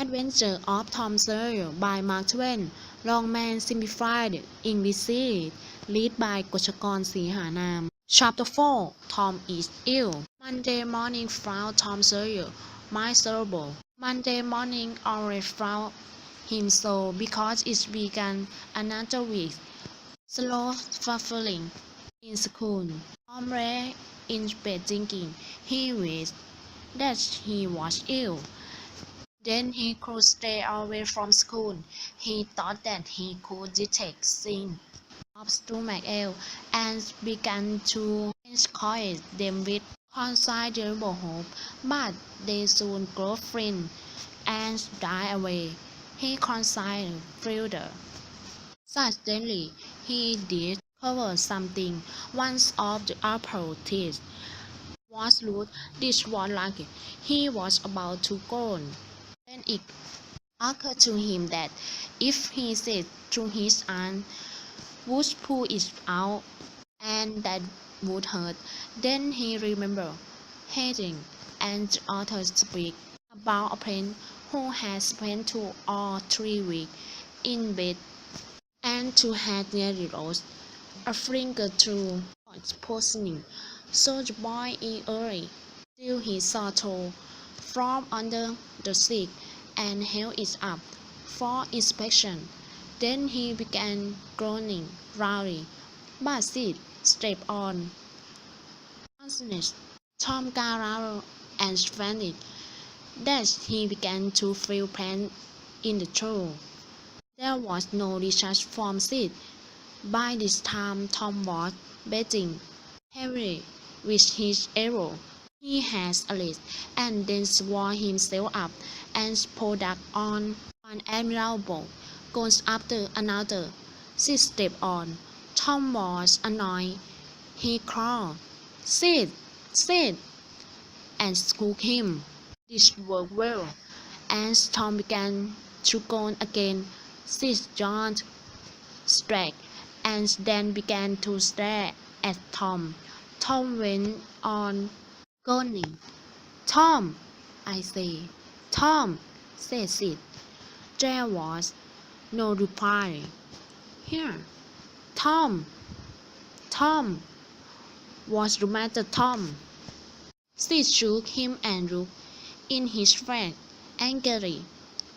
Adventure of Tom Sawyer by Mark Twain. Longman Simplified English Series. Read by Kotchakorn Seehanam. Chapter 4. Tom is ill. Monday morning found Tom Sawyer miserable. Monday morning always found him so because it began another week. Slow fulfilling in school. Tom lay in bed thinking he wished that he was ill. Then he could stay away from school. He thought that he could detect signs of stomach ache and began to encourage them with considerable hope, but they soon grew thin and died away. He considered further. Suddenly, he discovered something. One of the upper teeth was loose. This was like he was about to go. Then it occurred to him that if he said to his aunt would pull it out and that would hurt. Then he remembered hearing an author speak about a friend who had spent 2 or 3 weeks in bed and who had nearly lost a finger through poisoning. So the boy is early. Still he saw Thor from under the seat and held it up for inspection. Then he began groaning loudly, but Sid stepped on. Conscious, Tom got louder and fainted. Then he began to feel pain in the throat. There was no discharge from Sid. By this time Tom was breathing heavily with his arrow. He had a list and then swore himself up and pulled up on one admirable goes after another. Sid stepped on. Tom was annoyed. He called, "Sid, Sid," and scolded him. This worked well, and Tom began to go again. Sid yawned, stretched, and then began to stare at Tom. Tom went on groaning. "Tom," I say. "Tom," said Sid. There was no reply. "Here, Tom, Tom, what's the matter, Tom?" Sid shook him and looked in his face angrily.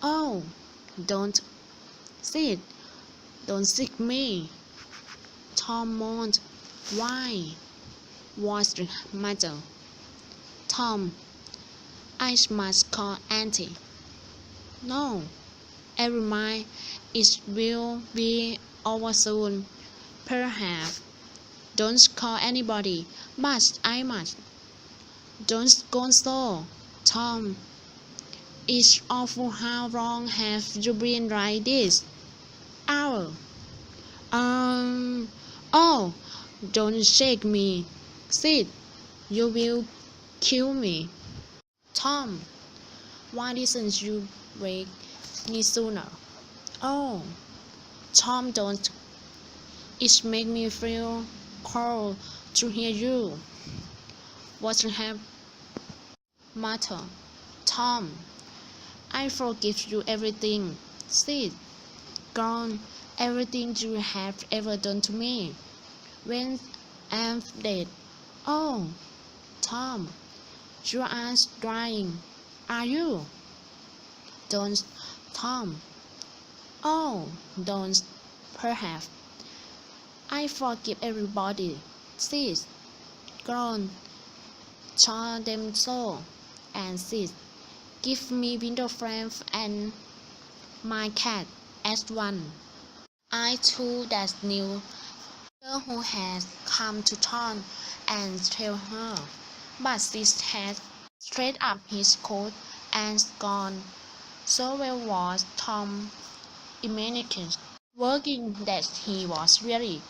"Oh, don't, Sid, don't sick me." Tom moaned. "Why? What's the matter?" "Tom, I must call Auntie." "No, never mind. It will be over soon. Perhaps. Don't call anybody. But I must. Don't go so, Tom. It's awful. How long have you been like this?" "Hour." Oh, don't shake me, Sid. You will kill me." "Tom, why didn't you wake me sooner?" "Oh, Tom, don't. It makes me feel cold to hear you." "What's the matter, Tom?" "I forgive you everything, Sid. Gone, everything you have ever done to me. When I'm dead." "Oh, Tom, your eyes drying. Are you?" "Don't, Tom." "Oh, don't. Perhaps. I forgive everybody, Sid. Gone. Told them so. And Sid, give me window frame and my cat as one." I too that knew girl who had come to town and tell her, but Sid had straightened up his coat and gone. So well was Tom immaculate, working that he was really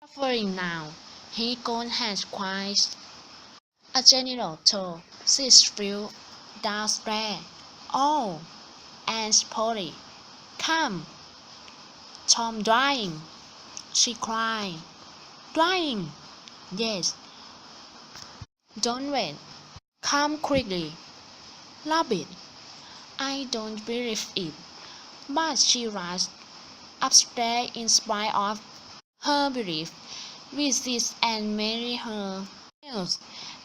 suffering now. He gone had quite a general tour. Sid flew downstairs. "Oh, Aunt Polly, come. Tom dying," she cried. "Dying?" "Yes." "Don't wait. Come quickly. Love it." I don't believe it. But she rushed upstairs in spite of her belief. Visits and marry her nails,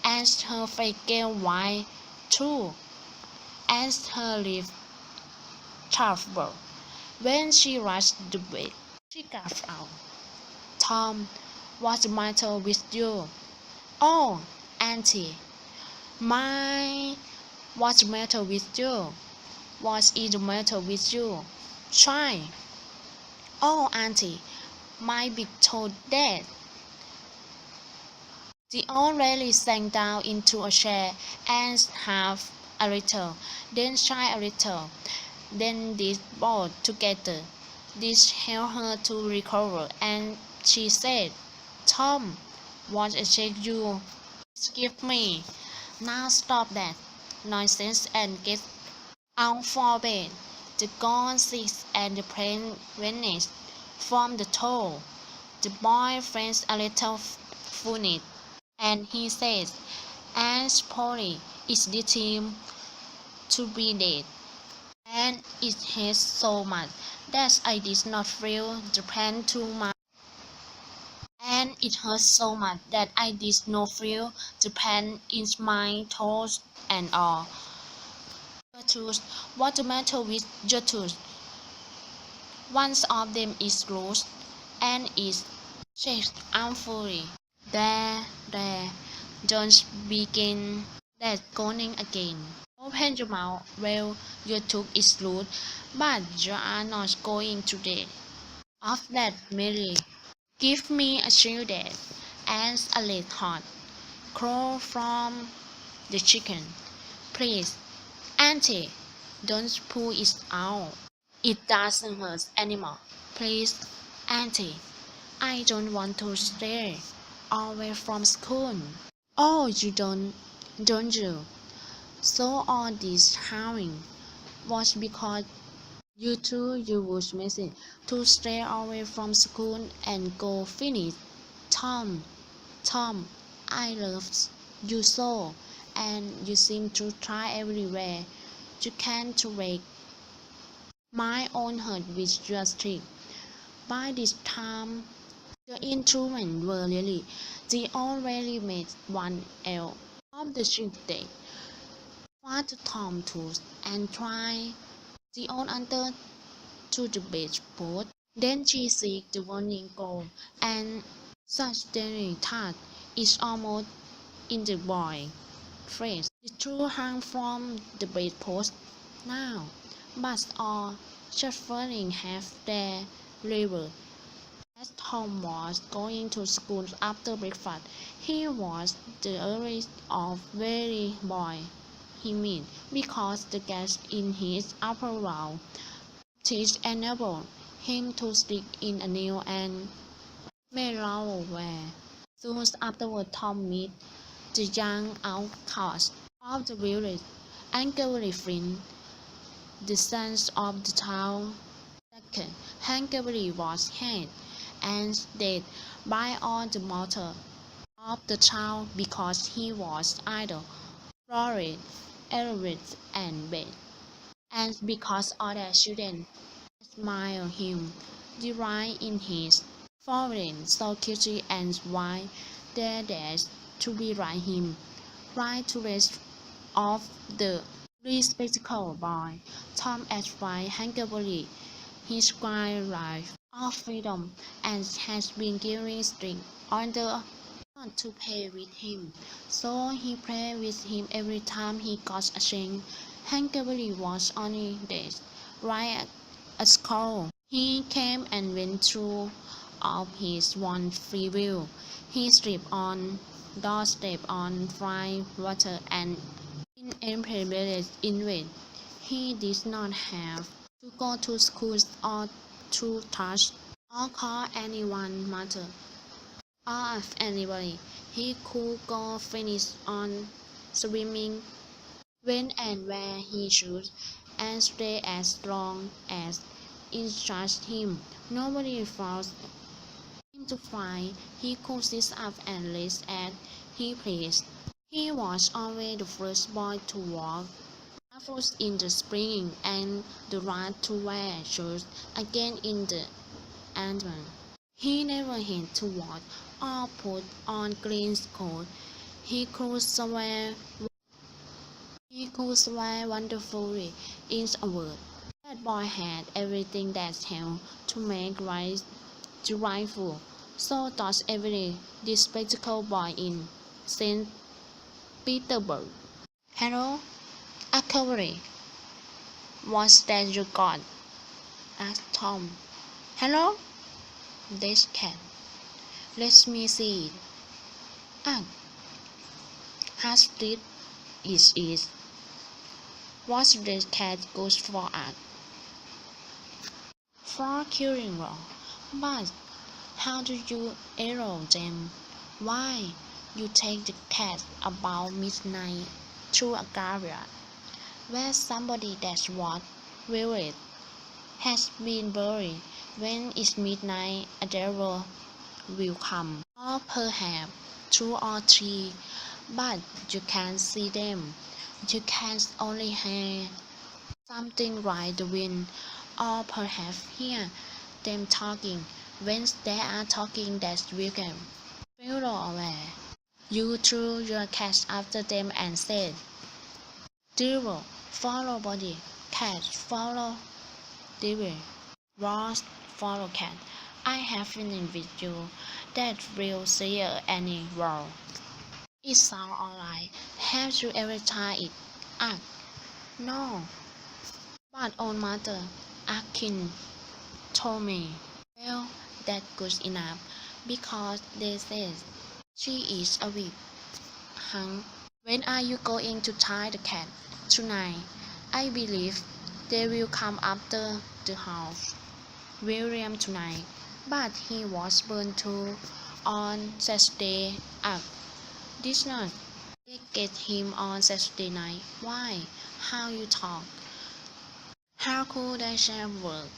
and her face gave white through, and her lips trembled. When she rushed the bed, she gasped out, "Tom, what's the matter with you?" "Oh, Auntie, my, what's the matter with you? What is the matter with you? Try." "Oh, Auntie, my big toe dead." The old lady sank down into a chair and half a little, then sighed a little, then did both together. This helped her to recover, and she said, "Tom, what attacked you? Excuse me. Now stop that nonsense and get out for bed." The gone sits and the pain vanished from the toe. The boy feels a little funny, and he says, "Aunt Polly is determined to be dead, and it hurts so much that I did not feel the pain too much. And it hurts so much that I did not feel the pain in my toes and all." "Gertrude, what's the matter with Gertrude? One of them is loose, and is shakes armfully." There, don't begin that going again. Open your mouth. Well, your tooth is loose, but you are not going to die of that, Mary. Give me a children and a little hot crow from the chicken. Please, Auntie, don't pull it out. It doesn't hurt anymore. Please, Auntie, I don't want to stay away from school." "Oh, you don't you? So all this howling was because you was missing to stay away from school and go finish. Tom, Tom, I love you so, and you seem to try everywhere you can to break my own heart with your trick." By this time, the instruments were really the already made one L of the children. Father Tom took and tried the old under to the bedpost. Then she seek the warning goal, and suddenly thought it's almost in the boy face. The two hung from the bedpost now, but all suffering have their reward. As Tom was going to school after breakfast, he was the earliest of very boy he met, because the gas in his upper round teeth enabled him to stick in a new and mellow way. Soon afterward, Tom met the young outcast of the village, Angrily Flint, the son of the town. Angrily was hanged and dead by all the mortals of the town because he was idle, florid, eloquent, and bad, and because all the children admired him, delight in his foreign so cute and why they dared to be like him, right to rest of the respectable boy. Tom admired hungrily his quiet life of freedom, and has been given strict order not to play with him. So he played with him every time he got a chance. Hungrily was only days, right at school. He came and went through of his one free will. He slept on doorstep on dry water and in empty beds in vain. He did not have to go to school or to touch or call anyone mother or of anybody. He could go finish on swimming when and where he chose, and stay as long as it charged him. Nobody forced him to fly. He could sit up and rest as he pleased. He was always the first boy to walk barefoots in the spring and the right to wear shoes again in the autumn. He never had to walk or put on clean coat. He could swear wonderfully in a word. That boy had everything that helped to make life delightful. So thought every bespectacled boy in St. Petersburg. Hello, a cavalry. What's that you got? Asked Tom. Hello? This cat. Let me see it. Ah, how street is it? What's this cat goes for at? For killing raw. But how do you arrow them? Why, you take the cat about midnight through a graveyard, where somebody that's what will it has been buried. When it's midnight, a devil will come, or perhaps two or three, but you can't see them. You can only hear something like the wind, or perhaps hear them talking. When they are talking, that's wicked. Fellow away. You threw your cat after them and said, Devil, follow body, cat, follow devil, Ross, follow cat. I have finished with you. That will see any wrong. It sounds alright. Have you ever tried it? Ah, no. But old mother, Akin told me. Well, that's good enough, because they said she is a whip. Hung. When are you going to tie the cat? Tonight. I believe they will come after the house. William tonight. But he was burned too on Saturday. Ah, this night. They get him on Saturday night. Why? How you talk? How could I share work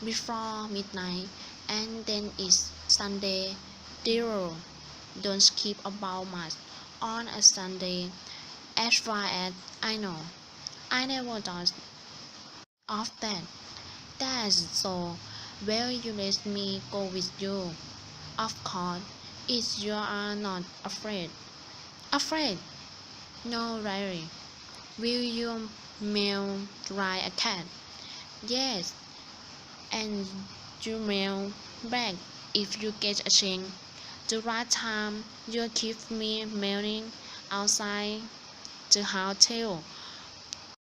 before midnight, and then it's Sunday? Dear, don't skip about much on a Sunday. As far as I know, I never thought of that. That's so. Well, you let me go with you. Of course, if you are not afraid. Afraid? No, Larry. Will you mail dry a cat? Yes, and you mail back if you get a chance. The right time you keep me mailing outside the hotel.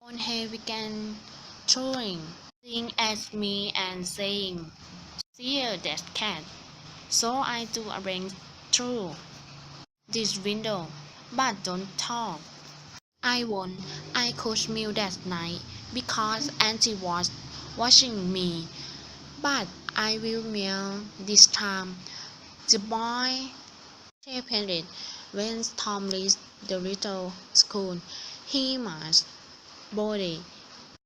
On here began throwing things at me and saying, See that cat. So I do arrange through this window, but don't talk. I won. I coached meal that night because Auntie was watching me, but I will meal this time. The boy cheered when Tom reached the little school. He must body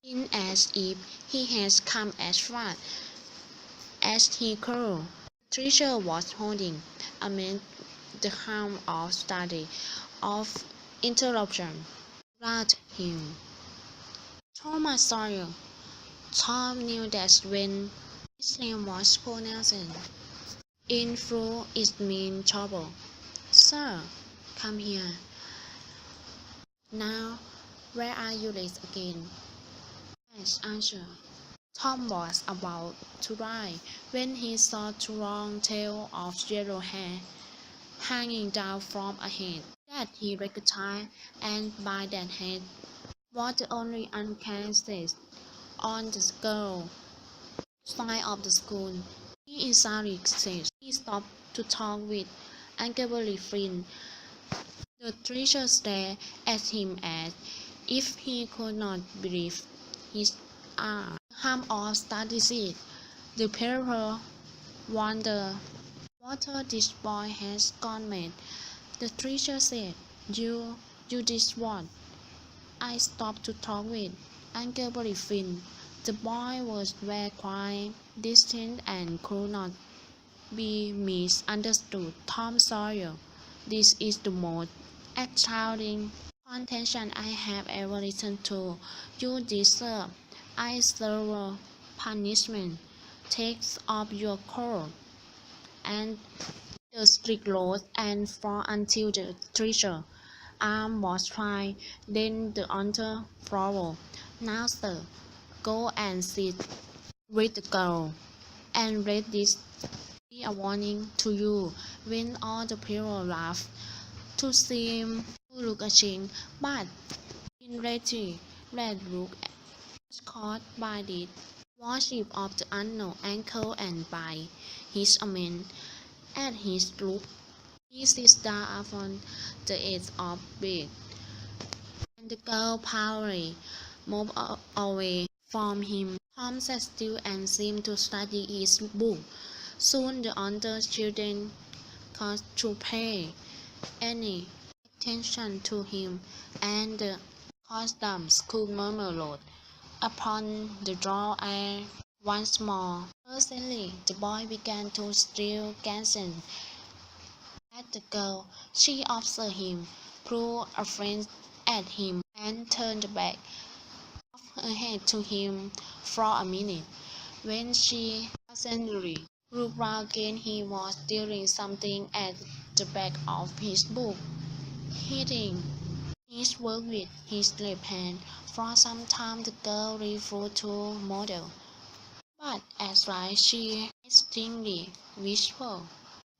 in as if he has come as far as he could. The teacher was holding amid the harm of study, of interruption. Rat him. Thomas Sawyer. Tom knew that when his name was pronounced in full it meant trouble. Sir, come here. Now, where are you late again? Yes, answer. Tom was about to rise when he saw the long tail of yellow hair hanging down from a head that he recognized, and by that head was the only uncasted on the skull side of the school. He instantly said he stopped to talk with Uncle Flynn. The teacher stared at him as if he could not believe his eyes. Harm of studies. The paper wondered what this boy has gone mad. The teacher said, You did what? I stopped to talk with Uncle Flynn. The boy was very quiet, distant, and could not be misunderstood. Tom Sawyer. This is the most exciting Attention I have ever listened to. You deserve. I serve punishment. Takes off your coat and the strict laws and fought until the teacher arm was tried. Then the author followed. Now, sir, go and sit with the girl and read this. Be a warning to you when all the people laugh to seem to look ashamed, but in reality, Red look was caught by the worship of the unknown uncle and by his amen at his look. He sits down upon the edge of bed, and the girl powerfully moved away from him. Tom sat still and seemed to study his book. Soon the other children got to pay any attention to him, and the customs could murmur upon the draw air once more. Presently, the boy began to steal gazing at the girl. She observed him, threw a glance at him, and turned back of her head to him for a minute. When she presently looked round again, he was doing something at the back of his book, hitting his work with his left hand. For some time the girl refused to model, but at last she distinctly whispered,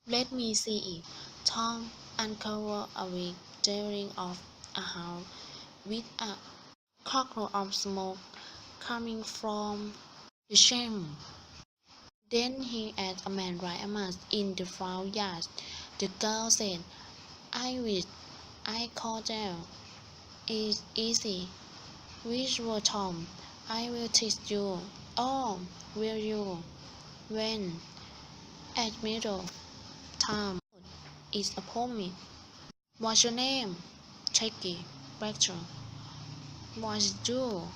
"Let me see it." Tom uncovered a wick daring of a house with a cloud of smoke coming from the chimney. Then he had a man ride a mask in the front yard. The girl said, "I wish I called down. It's easy." Whispered Tom, "I will teach you." "Oh, will you?" "When?" "At middle time." "It's a poem." "What's your name?" "Jackie Baxter." "What's you?"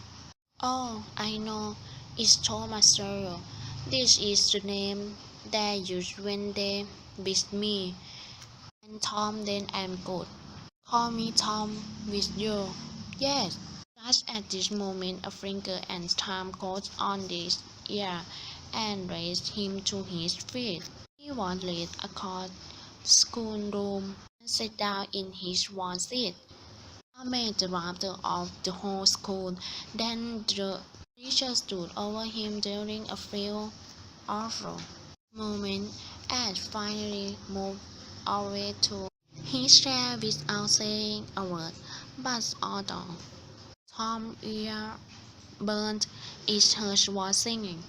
"Oh, I know. It's Thomas Sawyer. This is the name they use when they beat me." "And Tom, then I'm good." "Call me Tom with you." "Yes." Just at this moment a finger and Tom got on his ear and raised him to his feet. He was led across the schoolroom and sat down in his one seat. Tom made the laughter of the whole school. Then the teacher stood over him during a few awful moments and finally moved away to his chair without saying a word. But although Tom's ear burned, his heart was singing.